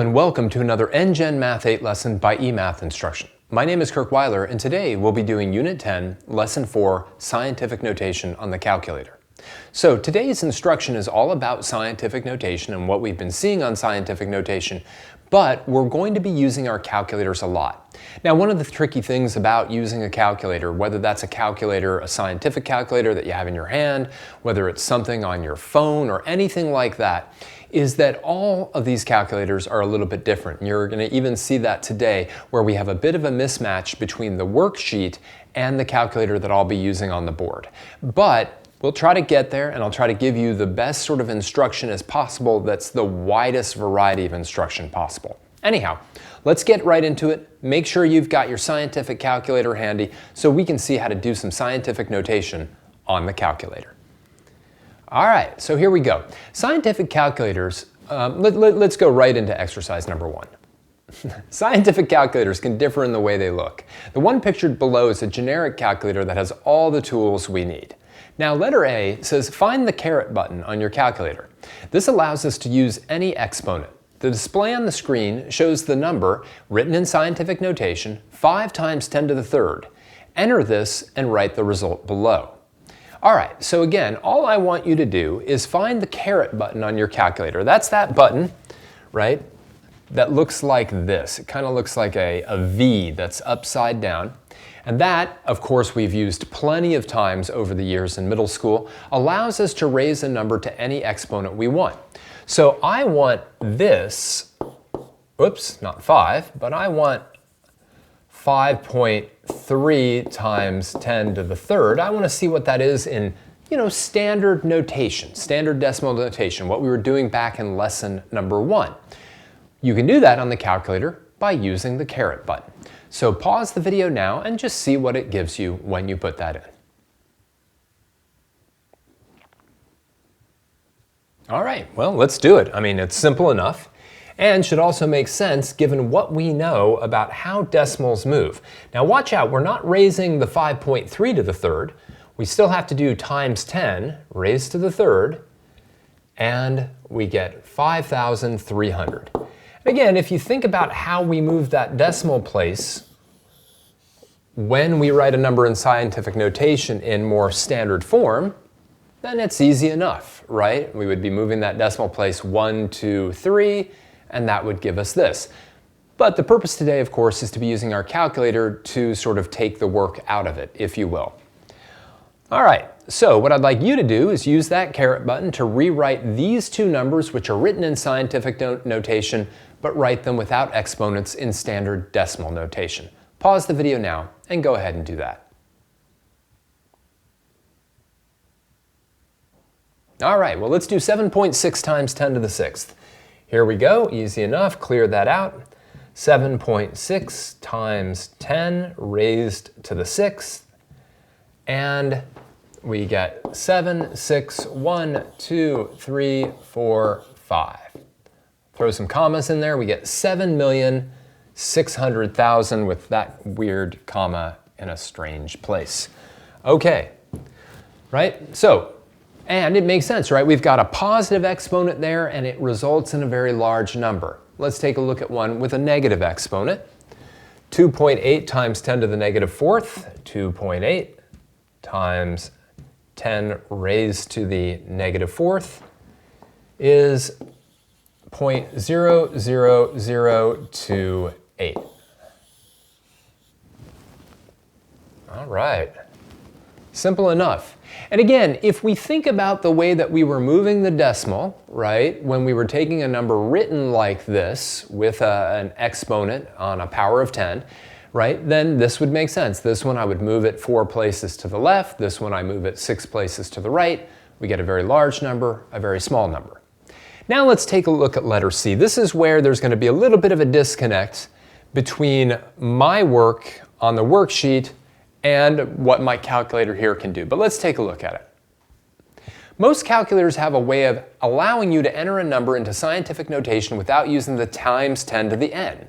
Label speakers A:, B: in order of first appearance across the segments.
A: and welcome to another NGen Math 8 lesson by eMath Instruction. My name is Kirk Weiler, and today we'll be doing Unit 10, Lesson 4, Scientific Notation on the Calculator. So today's instruction is all about scientific notation and what we've been seeing on scientific notation, but we're going to be using our calculators a lot. Now, one of the tricky things about using a calculator, whether that's a calculator, a scientific calculator that you have in your hand, whether it's something on your phone or anything like that, is that all of these calculators are a little bit different. You're going to even see that today, where we have a bit of a mismatch between the worksheet and the calculator that I'll be using on the board. But we'll try to get there, and I'll try to give you the best sort of instruction as possible that's the widest variety of instruction possible. Anyhow, let's get right into it. Make sure you've got your scientific calculator handy so we can see how to do some scientific notation on the calculator. All right, so here we go. Scientific calculators, let's go right into exercise number 1. Scientific calculators can differ in the way they look. The one pictured below is a generic calculator that has all the tools we need. Now, letter A says find the caret button on your calculator. This allows us to use any exponent. The display on the screen shows the number, written in scientific notation, 5 times 10 to the third. Enter this and write the result below. All right, so again, all I want you to do is find the caret button on your calculator. That's that button, right, that looks like this. It kind of looks like a V that's upside down. And that, of course, we've used plenty of times over the years in middle school, allows us to raise a number to any exponent we want. So I want this, oops, not 5, but I want 5.3 times 10 to the third. I want to see what that is in, standard notation, standard decimal notation, what we were doing back in lesson number 1. You can do that on the calculator by using the caret button. So pause the video now and just see what it gives you when you put that in. All right, well, let's do it. I mean, it's simple enough and should also make sense given what we know about how decimals move. Now watch out, we're not raising the 5.3 to the third. We still have to do times 10 raised to the third, and we get 5,300. Again, if you think about how we move that decimal place when we write a number in scientific notation in more standard form, then it's easy enough, right? We would be moving that decimal place 1, 2, 3, and that would give us this. But the purpose today, of course, is to be using our calculator to sort of take the work out of it, if you will. All right, so what I'd like you to do is use that caret button to rewrite these two numbers, which are written in scientific notation, but write them without exponents in standard decimal notation. Pause the video now and go ahead and do that. All right, well, let's do 7.6 times 10 to the sixth. Here we go, easy enough, clear that out. 7.6 times 10 raised to the sixth, and we get 7, 6, 1, 2, 3, 4, 5. Throw some commas in there, we get 7,600,000 with that weird comma in a strange place. Okay, right? So, and it makes sense, right? We've got a positive exponent there, and it results in a very large number. Let's take a look at one with a negative exponent. 2.8 times 10 to the negative fourth. 2.8 times 10 raised to the negative fourth is 0.00028. All right, simple enough. And again, if we think about the way that we were moving the decimal, right, when we were taking a number written like this with an exponent on a power of 10, right, then this would make sense. This one I would move it 4 places to the left. This one I move it 6 places to the right. We get a very large number, a very small number. Now let's take a look at letter C. This is where there's going to be a little bit of a disconnect between my work on the worksheet and what my calculator here can do. But let's take a look at it. Most calculators have a way of allowing you to enter a number into scientific notation without using the times 10 to the n.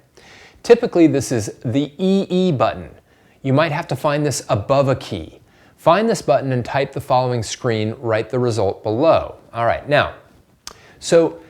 A: Typically, this is the EE button. You might have to find this above a key. Find this button and type the following screen, write the result below. All right, now, so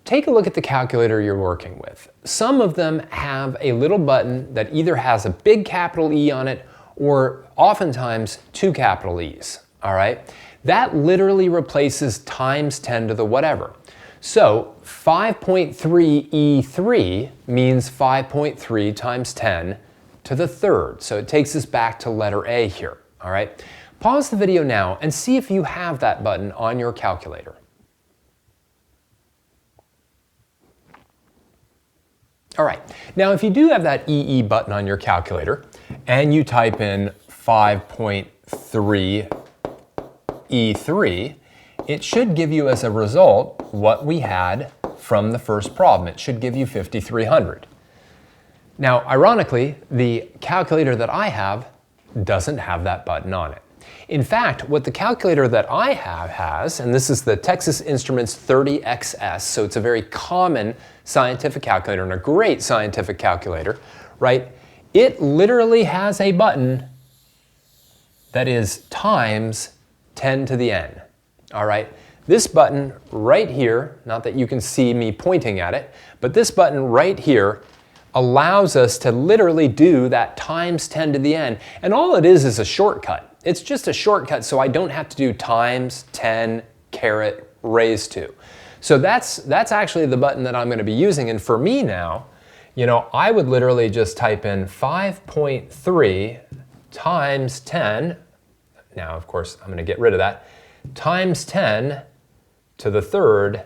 A: take a look at the calculator you're working with. Some of them have a little button that either has a big capital E on it or oftentimes two capital E's, all right? That literally replaces times 10 to the whatever. So 5.3E3 means 5.3 times 10 to the third. So it takes us back to letter A here, all right? Pause the video now and see if you have that button on your calculator. All right, now if you do have that EE button on your calculator and you type in 5.3E3, it should give you as a result what we had from the first problem. It should give you 5,300. Now, ironically, the calculator that I have doesn't have that button on it. In fact, what the calculator that I have has, and this is the Texas Instruments 30XS, so it's a very common scientific calculator and a great scientific calculator, right? It literally has a button that is times 10 to the n, all right? This button right here, not that you can see me pointing at it, but this button right here allows us to literally do that times 10 to the n, and all it is a shortcut. It's just a shortcut so I don't have to do times 10 caret raised to. So that's actually the button that I'm going to be using, and for me now, you know, I would literally just type in 5.3 times 10, now of course I'm going to get rid of that, times 10 to the third,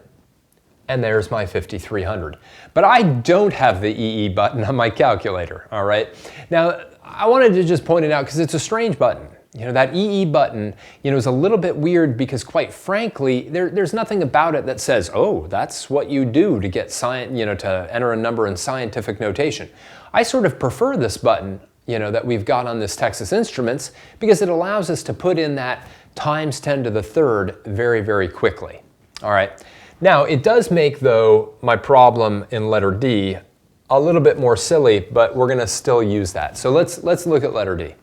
A: and there's my 5,300. But I don't have the EE button on my calculator, all right? Now, I wanted to just point it out because it's a strange button. You know, that EE button, you know, is a little bit weird because quite frankly, there's nothing about it that says, oh, that's what you do to get to enter a number in scientific notation. I sort of prefer this button, you know, that we've got on this Texas Instruments because it allows us to put in that times 10 to the third very, very quickly. All right. Now, it does make, though, my problem in letter D a little bit more silly, but we're going to still use that. So let's look at letter D.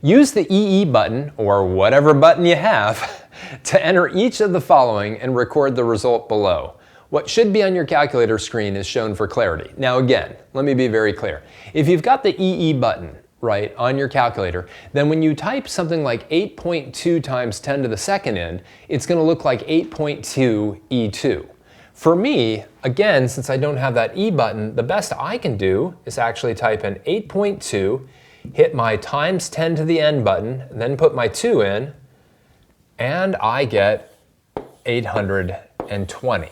A: Use the EE button, or whatever button you have, to enter each of the following and record the result below. What should be on your calculator screen is shown for clarity. Now again, let me be very clear. If you've got the EE button, right, on your calculator, then when you type something like 8.2 times 10 to the second in, it's going to look like 8.2 E2. For me, again, since I don't have that E button, the best I can do is actually type in 8.2, hit my times 10 to the n button, then put my 2 in, and I get 820.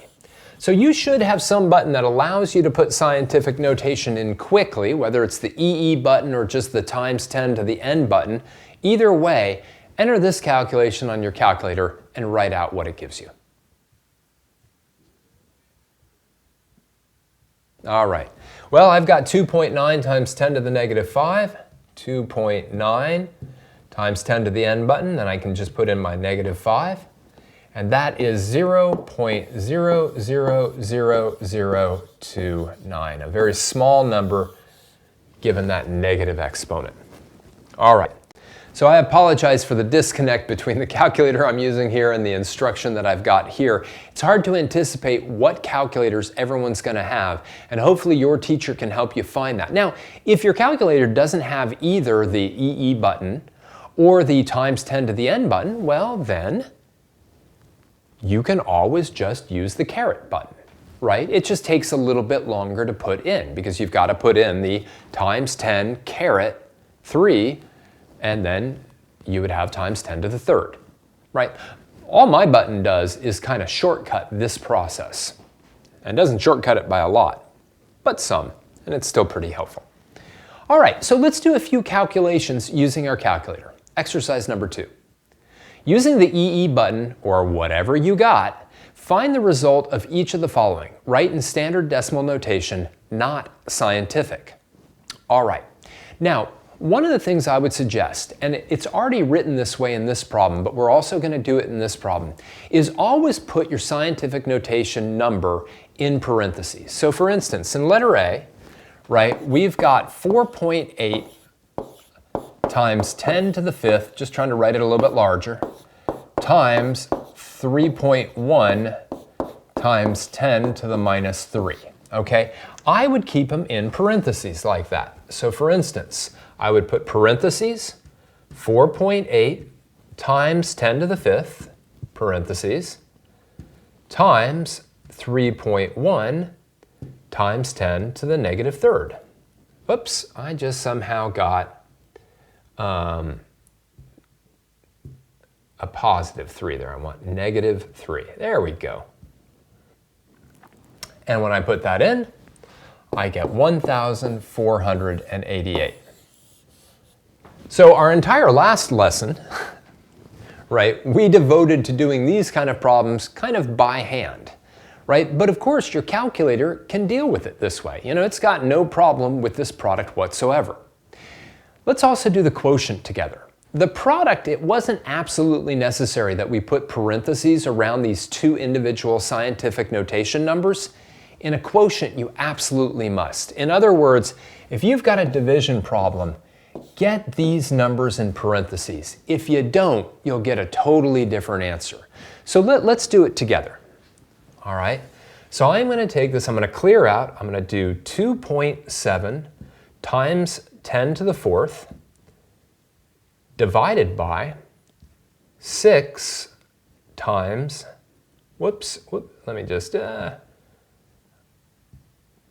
A: So you should have some button that allows you to put scientific notation in quickly, whether it's the EE button or just the times 10 to the n button. Either way, enter this calculation on your calculator and write out what it gives you. All right. Well, I've got 2.9 times 10 to the negative 5. 2.9 times 10 to the n button, then I can just put in my negative 5, and that is 0.000029, a very small number given that negative exponent. All right, so I apologize for the disconnect between the calculator I'm using here and the instruction that I've got here. It's hard to anticipate what calculators everyone's going to have, and hopefully your teacher can help you find that. Now, if your calculator doesn't have either the EE button or the times 10 to the n button, well then, you can always just use the caret button, right? It just takes a little bit longer to put in because you've got to put in the times 10 caret 3, and then you would have times 10 to the third, right? All my button does is kind of shortcut this process, and doesn't shortcut it by a lot, but some, and it's still pretty helpful. All right, so let's do a few calculations using our calculator. Exercise number 2. Using the EE button, or whatever you got, find the result of each of the following. Write in standard decimal notation, not scientific. All right, now, one of the things I would suggest, and it's already written this way in this problem, but we're also going to do it in this problem, is always put your scientific notation number in parentheses. So for instance, in letter A, right, we've got 4.8 times 10 to the 5th, just trying to write it a little bit larger, times 3.1 times 10 to the minus 3. Okay, I would keep them in parentheses like that. So for instance, I would put parentheses 4.8 times 10 to the 5th, parentheses, times 3.1 times 10 to the negative 3rd. Oops, I just somehow got a positive 3 there. I want negative 3. There we go. And when I put that in, I get 1,488. So our entire last lesson, right, we devoted to doing these kind of problems kind of by hand, right? But of course, your calculator can deal with it this way. You know, it's got no problem with this product whatsoever. Let's also do the quotient together. The product, it wasn't absolutely necessary that we put parentheses around these two individual scientific notation numbers. In a quotient, you absolutely must. In other words, if you've got a division problem, get these numbers in parentheses. If you don't, you'll get a totally different answer. So let's do it together. All right, so I'm going to take this, I'm going to clear out, I'm going to do 2.7 times 10 to the 4th divided by 6 times, let me just,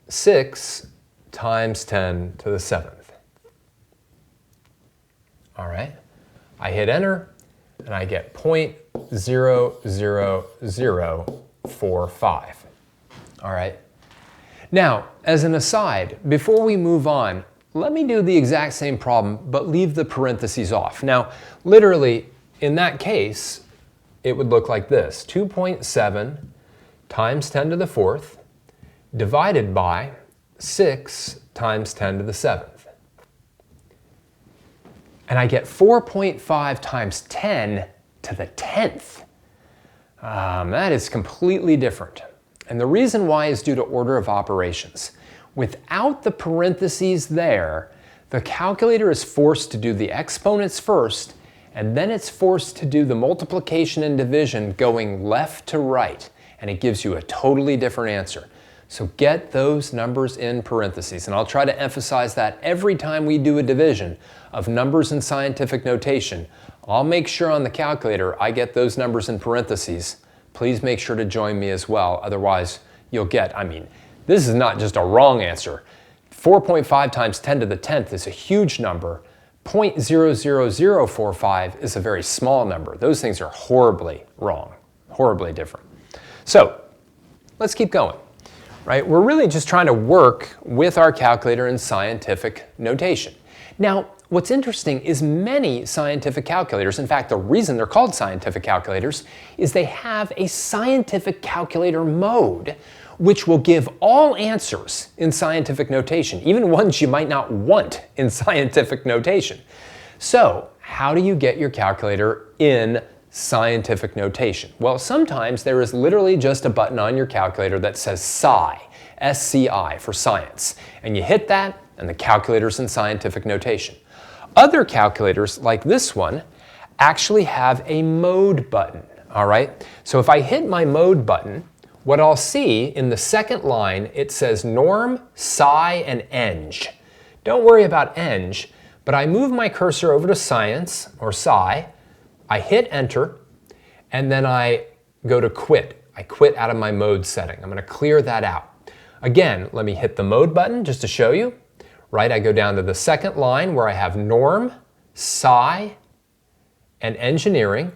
A: 6 times 10 to the 7th. All right, I hit enter and I get 0.00045. All right. Now, as an aside, before we move on, let me do the exact same problem, but leave the parentheses off. Now, literally, in that case, it would look like this. 2.7 times 10 to the 4th divided by 6 times 10 to the 7th. And I get 4.5 times 10 to the 10th. That is completely different. And the reason why is due to order of operations. Without the parentheses there, the calculator is forced to do the exponents first, and then it's forced to do the multiplication and division going left to right, and it gives you a totally different answer. So get those numbers in parentheses, and I'll try to emphasize that every time we do a division of numbers in scientific notation. I'll make sure on the calculator I get those numbers in parentheses. Please make sure to join me as well, otherwise you'll get, this is not just a wrong answer. 4.5 times 10 to the 10th is a huge number. 0.00045 is a very small number. Those things are horribly wrong, horribly different. So let's keep going, right? We're really just trying to work with our calculator in scientific notation. Now, what's interesting is many scientific calculators, in fact, the reason they're called scientific calculators is they have a scientific calculator mode which will give all answers in scientific notation, even ones you might not want in scientific notation. So, how do you get your calculator in scientific notation? Well, sometimes there is literally just a button on your calculator that says Sci, S-C-I, for science. And you hit that, and the calculator's in scientific notation. Other calculators, like this one, actually have a mode button, all right? So if I hit my mode button, what I'll see in the second line, it says norm, sci, and eng. Don't worry about eng, but I move my cursor over to science, or sci, I hit enter, and then I go to quit. I quit out of my mode setting. I'm going to clear that out. Again, let me hit the mode button just to show you. Right, I go down to the second line where I have norm, sci, and engineering.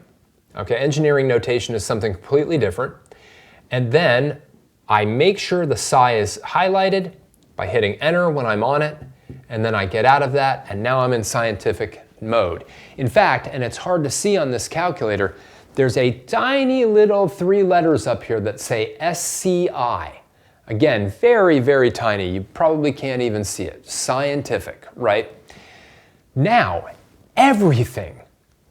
A: Okay, engineering notation is something completely different. And then I make sure the sci is highlighted by hitting enter when I'm on it, and then I get out of that, and now I'm in scientific mode. In fact, and it's hard to see on this calculator, there's a tiny little 3 letters up here that say SCI. Again, very, very tiny. You probably can't even see it. Scientific, right? Now, everything,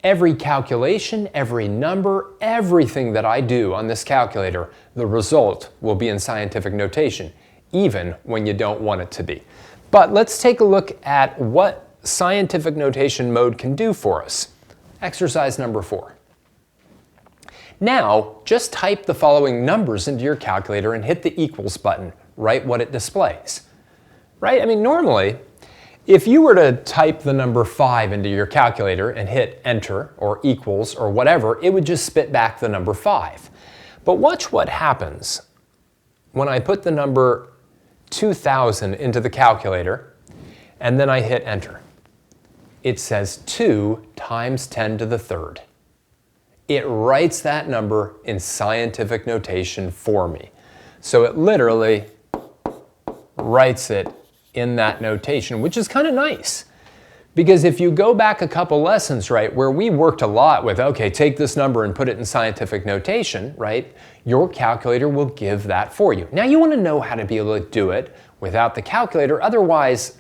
A: every calculation, every number, everything that I do on this calculator, the result will be in scientific notation, even when you don't want it to be. But let's take a look at what scientific notation mode can do for us. Exercise number 4. Now, just type the following numbers into your calculator and hit the equals button. Write what it displays. Right? I mean, normally, if you were to type the number 5 into your calculator and hit enter or equals or whatever, it would just spit back the number 5. But watch what happens when I put the number 2000 into the calculator and then I hit enter. It says 2 times 10 to the third. It writes that number in scientific notation for me. So it literally writes it in that notation, which is kind of nice. Because if you go back a couple lessons, right, where we worked a lot with, okay, take this number and put it in scientific notation, right, your calculator will give that for you. Now you want to know how to be able to do it without the calculator, otherwise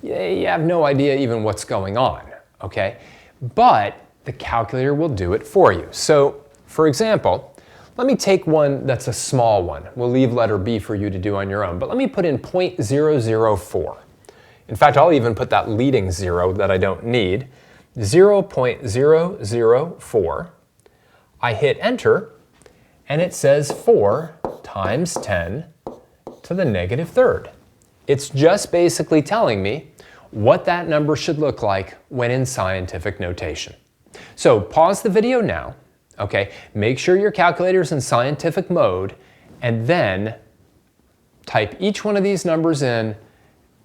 A: you have no idea even what's going on, okay? But the calculator will do it for you. So, for example, let me take one that's a small one. We'll leave letter B for you to do on your own, but let me put in 0.004. In fact, I'll even put that leading zero that I don't need. 0.004. I hit enter, and it says 4 times 10 to the negative third. It's just basically telling me what that number should look like when in scientific notation. So pause the video now, okay? Make sure your calculator's in scientific mode, and then type each one of these numbers in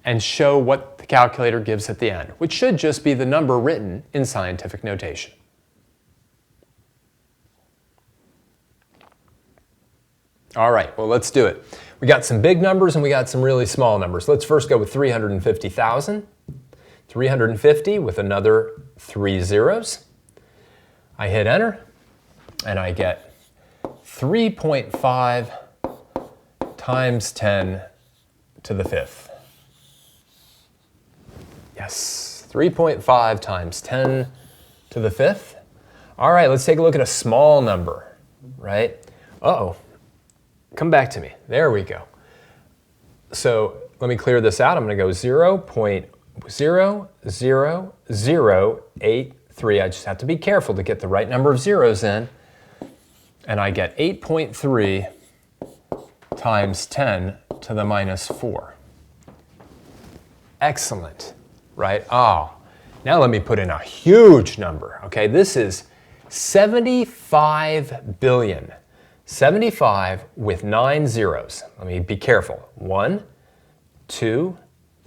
A: and show what the calculator gives at the end, which should just be the number written in scientific notation. All right, well, let's do it. We got some big numbers and we got some really small numbers. Let's first go with 350,000. 350 with another 3 zeros. I hit enter and I get 3.5 times 10 to the fifth. Yes, 3.5 times 10 to the fifth. All right, let's take a look at a small number, right? Uh-oh, come back to me. There we go. So let me clear this out. I'm going to go 0.00083. I just have to be careful to get the right number of zeros in. And I get 8.3 times 10 to the minus 4. Excellent, right? Oh, now let me put in a huge number, okay? This is 75 billion. 75 with 9 zeros. Let me be careful. 1, 2,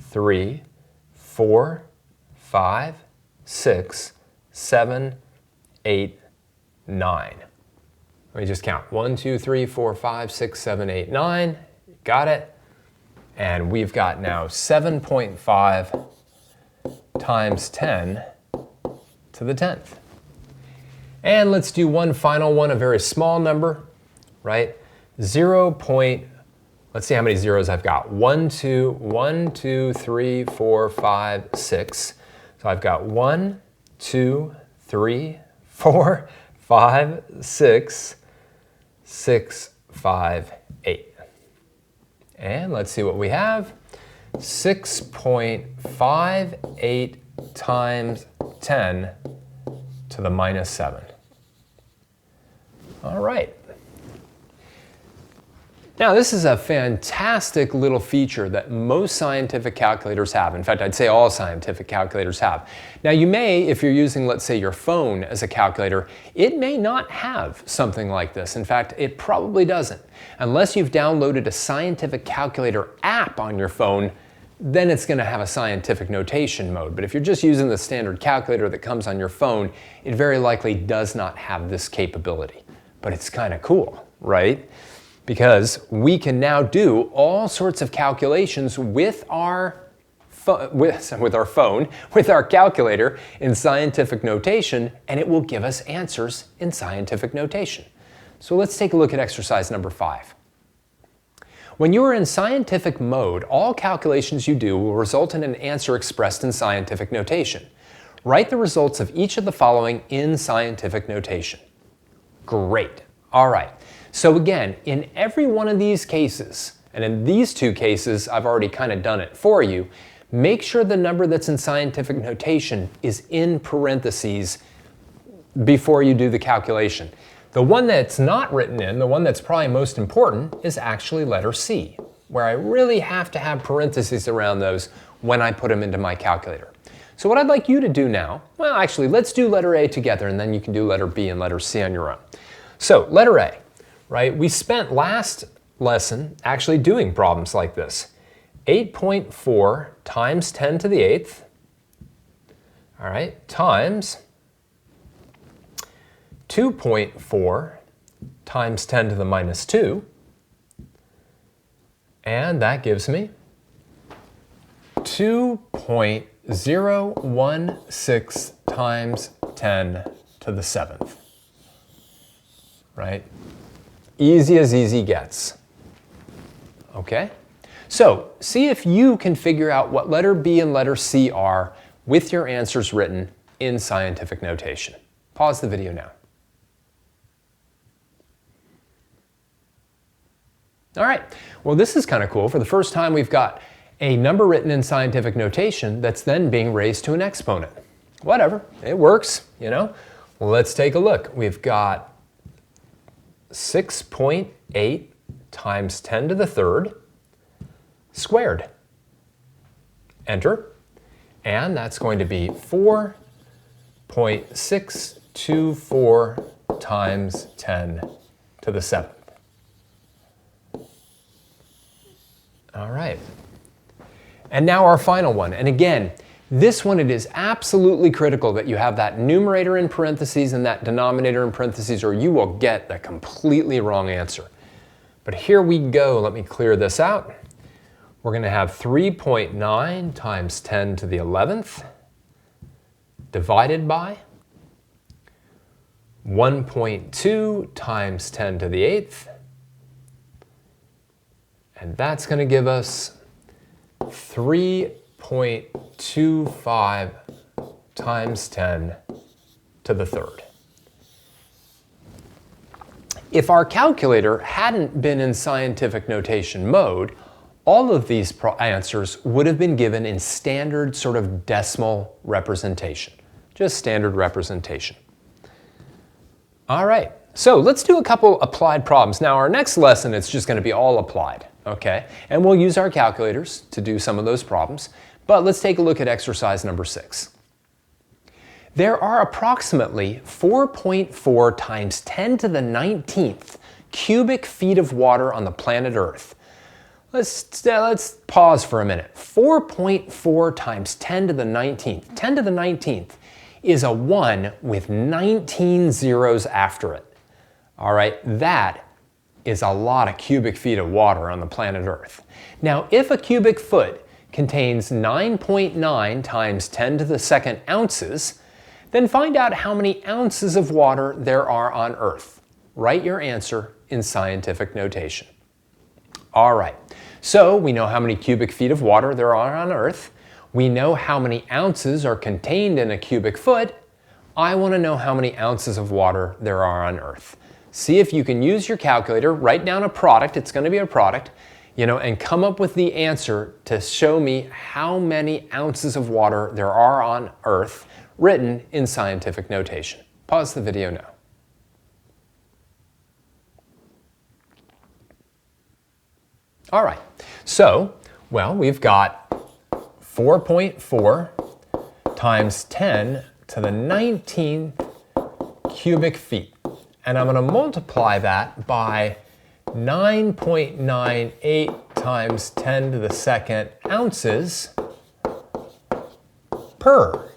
A: 3, 4, 5, 6, 7, 8, 9. Let me just count. 1, 2, 3, 4, 5, 6, 7, 8, 9. Got it? And we've got now 7.5 times 10 to the 10th. And let's do one final one, a very small number, right? 0. Let's see how many zeros I've got. 1, 2, 3, 4, 5, 6. So I've got 1, 2, 3, 4, 5, 6, 6, 5, 8. And let's see what we have. 6.58 times 10 to the minus 7. All right. Now, this is a fantastic little feature that most scientific calculators have. In fact, I'd say all scientific calculators have. Now, you may, if you're using, let's say, your phone as a calculator, it may not have something like this. In fact, it probably doesn't. Unless you've downloaded a scientific calculator app on your phone, then it's going to have a scientific notation mode. But if you're just using the standard calculator that comes on your phone, it very likely does not have this capability. But it's kind of cool, right? Because we can now do all sorts of calculations with our phone, with our calculator in scientific notation, and it will give us answers in scientific notation. So let's take a look at exercise number 5. When you are in scientific mode, all calculations you do will result in an answer expressed in scientific notation. Write the results of each of the following in scientific notation. Great. All right. So again, in every one of these cases, and in these two cases, I've already kind of done it for you, make sure the number that's in scientific notation is in parentheses before you do the calculation. The one that's not written in, the one that's probably most important, is actually letter C, where I really have to have parentheses around those when I put them into my calculator. So what I'd like you to do now, well, actually, let's do letter A together, and then you can do letter B and letter C on your own. So letter A, right? We spent last lesson actually doing problems like this. 8.4 times 10 to the 8th, all right, times 2.4 times 10 to the minus 2, and that gives me 2.016 times 10 to the 7th, right? Easy as easy gets, okay? So see if you can figure out what letter B and letter C are with your answers written in scientific notation. Pause the video now. All right, well, this is kind of cool. For the first time, we've got a number written in scientific notation that's then being raised to an exponent. Whatever, it works, you know. Well, let's take a look. We've got 6.8 times 10 to the 3rd squared. Enter, and that's going to be 4.624 times 10 to the 7th. All right. And now our final one. And again, this one, it is absolutely critical that you have that numerator in parentheses and that denominator in parentheses, or you will get the completely wrong answer. But here we go. Let me clear this out. We're going to have 3.9 times 10 to the 11th divided by 1.2 times 10 to the 8th. And that's going to give us 3.25 times 10 to the 3rd. If our calculator hadn't been in scientific notation mode, all of these answers would have been given in standard sort of decimal representation, just standard representation. All right, so let's do a couple applied problems. Now our next lesson, it's just going to be all applied. Okay, and we'll use our calculators to do some of those problems, but let's take a look at exercise number 6. There are approximately 4.4 times 10 to the 19th cubic feet of water on the planet Earth. Let's pause for a minute. 4.4 times 10 to the 19th. 10 to the 19th is a 1 with 19 zeros after it. All right, that is a lot of cubic feet of water on the planet Earth. Now, if a cubic foot contains 9.9 times 10 to the 2nd ounces, then find out how many ounces of water there are on Earth. Write your answer in scientific notation. All right, so we know how many cubic feet of water there are on Earth. We know how many ounces are contained in a cubic foot. I want to know how many ounces of water there are on Earth. See if you can use your calculator, write down a product, it's going to be a product, you know, and come up with the answer to show me how many ounces of water there are on Earth written in scientific notation. Pause the video now. All right, so, well, we've got 4.4 times 10 to the 19th cubic feet. And I'm going to multiply that by 9.98 times 10 to the 2nd ounces per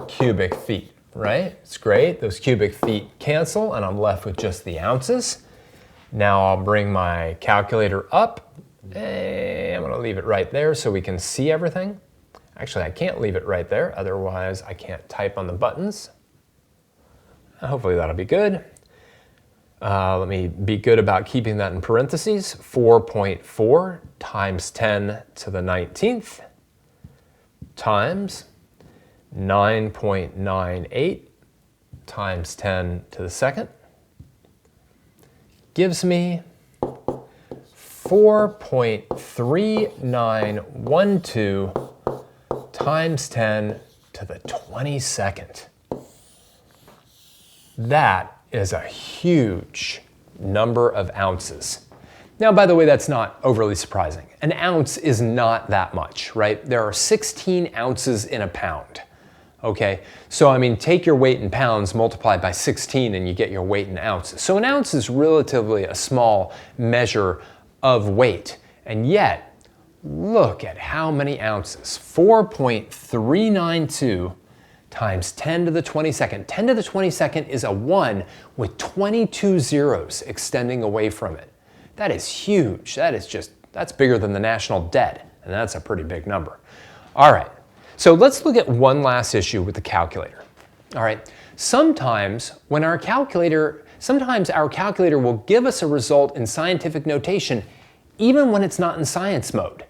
A: cubic feet, right? It's great. Those cubic feet cancel, and I'm left with just the ounces. Now I'll bring my calculator up. I'm going to leave it right there so we can see everything. Actually, I can't leave it right there, otherwise I can't type on the buttons. Hopefully that'll be good. Let me be good about keeping that in parentheses. 4.4 times 10 to the 19th times 9.98 times 10 to the 2nd gives me 4.3912 times 10 to the 22nd. That is a huge number of ounces. Now, by the way, that's not overly surprising. An ounce is not that much, right? There are 16 ounces in a pound, okay? So, I mean, take your weight in pounds, multiply by 16, and you get your weight in ounces. So an ounce is relatively a small measure of weight, and yet, look at how many ounces. 4.392 times 10 to the 22nd. 10 to the 22nd is a 1 with 22 zeros extending away from it. That is huge. That's bigger than the national debt, and that's a pretty big number. All right, so let's look at one last issue with the calculator. All right, sometimes our calculator will give us a result in scientific notation even when it's not in science mode.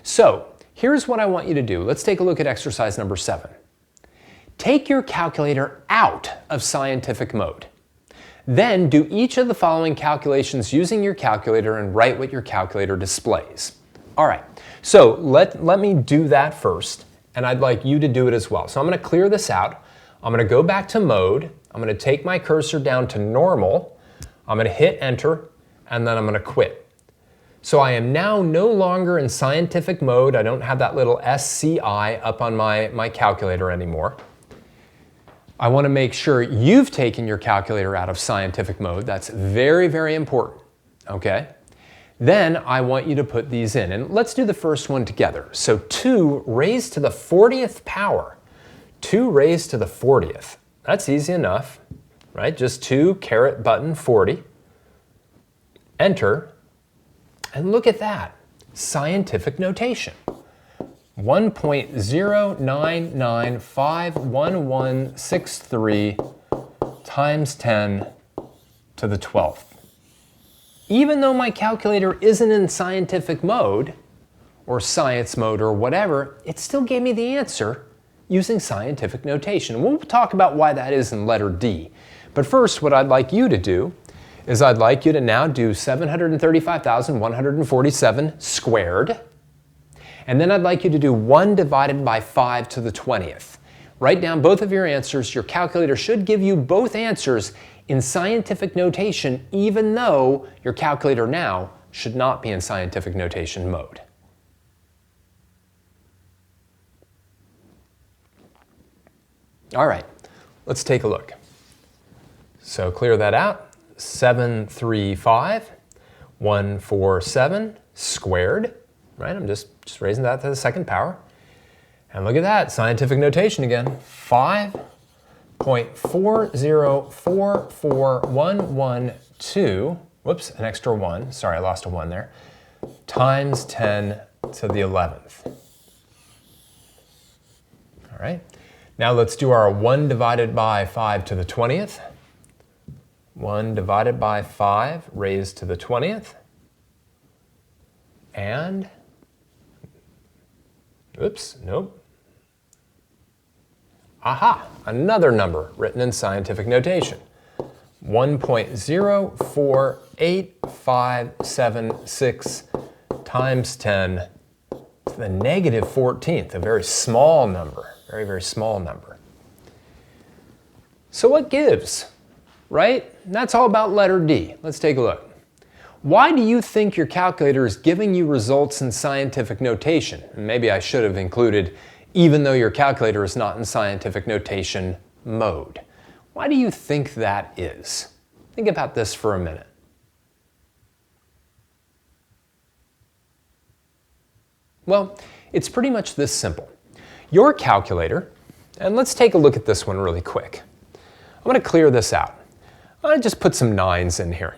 A: So here's what I want you to do. Let's take a look at exercise number 7. Take your calculator out of scientific mode. Then do each of the following calculations using your calculator and write what your calculator displays. All right, so let me do that first, and I'd like you to do it as well. So I'm going to clear this out. I'm going to go back to mode. I'm going to take my cursor down to normal. I'm going to hit enter, and then I'm going to quit. So I am now no longer in scientific mode. I don't have that little SCI up on my calculator anymore. I want to make sure you've taken your calculator out of scientific mode. That's very, very important, okay? Then I want you to put these in, and let's do the first one together. So 2 raised to the 40th power. 2 raised to the 40th. That's easy enough, right? Just 2 caret button 40. Enter, and look at that, scientific notation. 1.099511163 times 10 to the 12th. Even though my calculator isn't in scientific mode, or science mode, or whatever, it still gave me the answer using scientific notation. We'll talk about why that is in letter D. But first, what I'd like you to do is I'd like you to now do 735,147 squared. And then I'd like you to do 1 divided by 5 to the 20th. Write down both of your answers. Your calculator should give you both answers in scientific notation, even though your calculator now should not be in scientific notation mode. All right, let's take a look. So clear that out. 735,147 squared. Right, I'm just raising that to the 2nd power. And look at that, scientific notation again. 5.4044112, whoops, an extra 1, sorry, I lost a 1 there, times 10 to the 11th. All right, now let's do our 1 divided by 5 to the 20th. 1 divided by 5 raised to the 20th. And oops, nope. Aha, another number written in scientific notation. 1.048576 times 10 to the negative 14th, a very small number, very, very small number. So what gives, right? That's all about letter D. Let's take a look. Why do you think your calculator is giving you results in scientific notation? Maybe I should have included, even though your calculator is not in scientific notation mode. Why do you think that is? Think about this for a minute. Well, it's pretty much this simple. Your calculator, and let's take a look at this one really quick. I'm going to clear this out. I'm going to just put some 9s in here.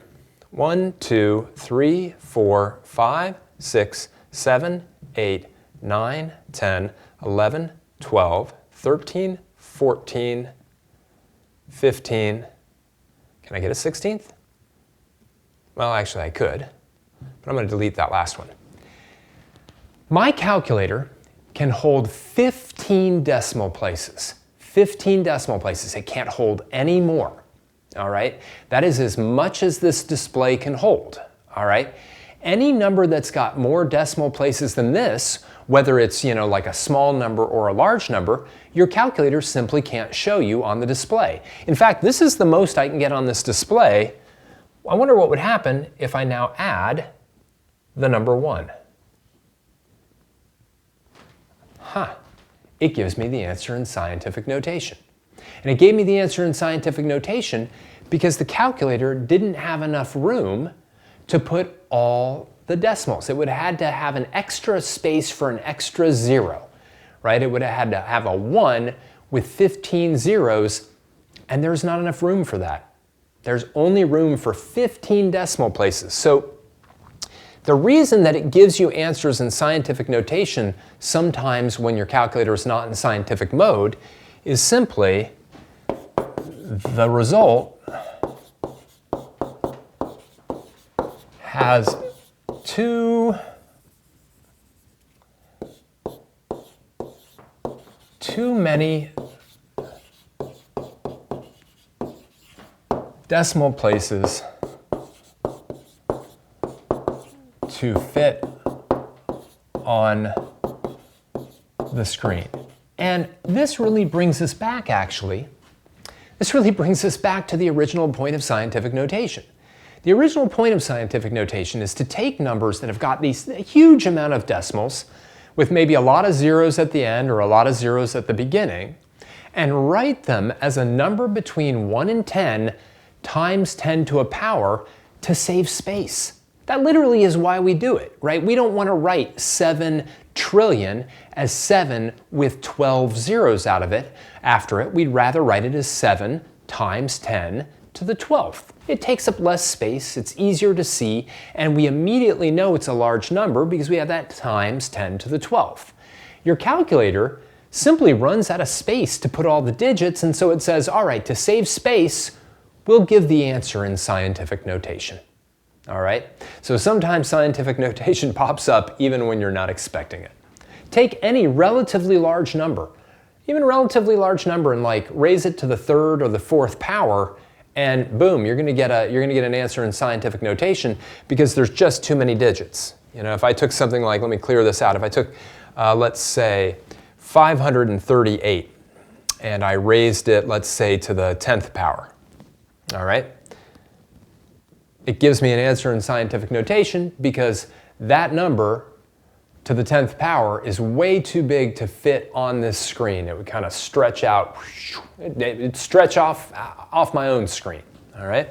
A: 1, 2, 3, 4, 5, 6, 7, 8, 9, 10, 11, 12, 13, 14, 15. Can I get a 16th? Well, actually I could, but I'm going to delete that last one. My calculator can hold 15 decimal places. 15 decimal places. It can't hold any more. All right? That is as much as this display can hold. All right? Any number that's got more decimal places than this, whether it's, like a small number or a large number, your calculator simply can't show you on the display. In fact, this is the most I can get on this display. I wonder what would happen if I now add the number 1. It gives me the answer in scientific notation. And it gave me the answer in scientific notation because the calculator didn't have enough room to put all the decimals. It would have had to have an extra space for an extra 0, right? It would have had to have a 1 with 15 zeros, and there's not enough room for that. There's only room for 15 decimal places. So the reason that it gives you answers in scientific notation sometimes when your calculator is not in scientific mode is simply the result has too many decimal places to fit on the screen. And this really brings us back, actually. This really brings us back to the original point of scientific notation. The original point of scientific notation is to take numbers that have got these huge amount of decimals with maybe a lot of zeros at the end or a lot of zeros at the beginning and write them as a number between 1 and 10 times 10 to a power to save space. That literally is why we do it, right? We don't want to write 7 trillion as 7 with 12 zeros out of it. After it, we'd rather write it as 7 times 10 to the 12th. It takes up less space, it's easier to see, and we immediately know it's a large number because we have that times 10 to the 12th. Your calculator simply runs out of space to put all the digits, and so it says, all right, to save space, we'll give the answer in scientific notation. All right? So sometimes scientific notation pops up even when you're not expecting it. Take any relatively large number, even a relatively large number, and raise it to the 3rd or the 4th power, and boom, you're going to get an answer in scientific notation because there's just too many digits. If I took something like, let me clear this out. If I took, let's say, 538, and I raised it, let's say, to the 10th power. All right? It gives me an answer in scientific notation because that number to the 10th power is way too big to fit on this screen. It would kind of stretch out, it'd stretch off my own screen, all right?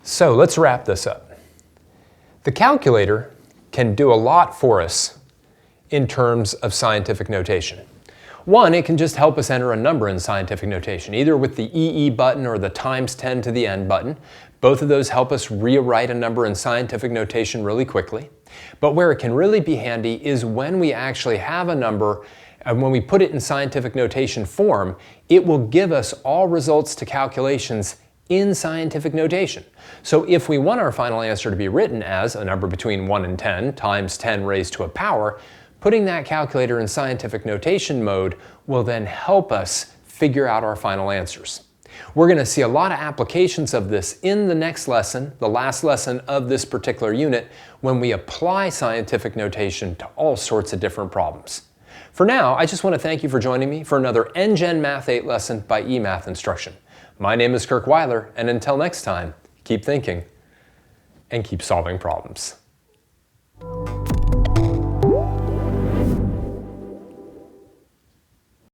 A: So let's wrap this up. The calculator can do a lot for us in terms of scientific notation. One, it can just help us enter a number in scientific notation, either with the EE button or the times 10 to the n button. Both of those help us rewrite a number in scientific notation really quickly. But where it can really be handy is when we actually have a number, and when we put it in scientific notation form, it will give us all results to calculations in scientific notation. So if we want our final answer to be written as a number between 1 and 10 times 10 raised to a power, putting that calculator in scientific notation mode will then help us figure out our final answers. We're going to see a lot of applications of this in the next lesson, the last lesson of this particular unit, when we apply scientific notation to all sorts of different problems. For now, I just want to thank you for joining me for another NGen Math 8 lesson by eMath Instruction. My name is Kirk Weiler, and until next time, keep thinking and keep solving problems.